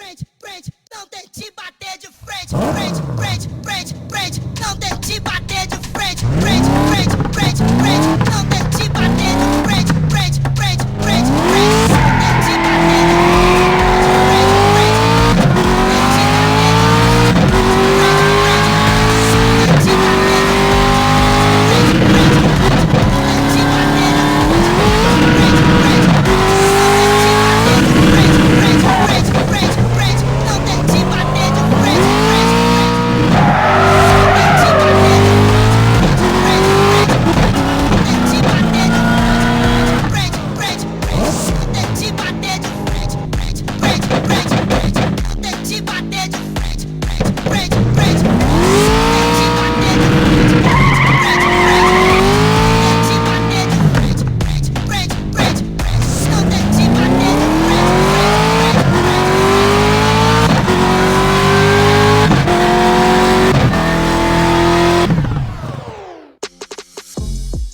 não tem te bater de frente. Não tem te bater de frente. Não tem te bater de frente. Não tem te bater de frente. Não tem te bater de frente.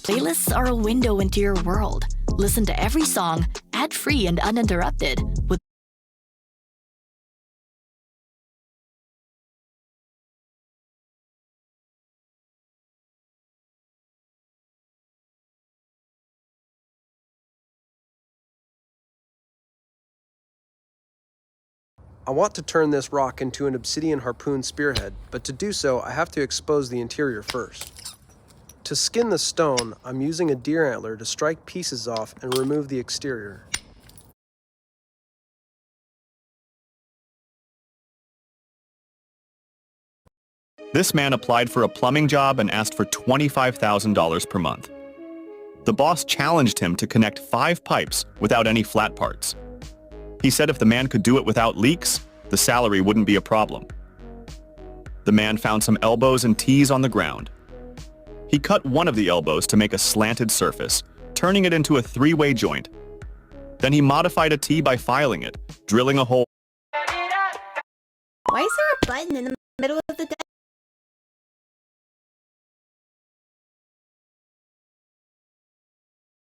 Playlists are a window into your world. Listen to every song, ad-free and uninterrupted, with I want to turn this rock into an obsidian harpoon spearhead, but to do so, I have to expose the interior first. To skin the stone, I'm using a deer antler to strike pieces off and remove the exterior. This man applied for a plumbing job and asked for $25,000 per month. The boss challenged him to connect 5 pipes without any flat parts. He said if the man could do it without leaks, the salary wouldn't be a problem. The man found some elbows and T's on the ground. He cut one of the elbows to make a slanted surface, turning it into a 3-way joint. Then he modified a T by filing it, drilling a hole. Why is there a button in the middle of the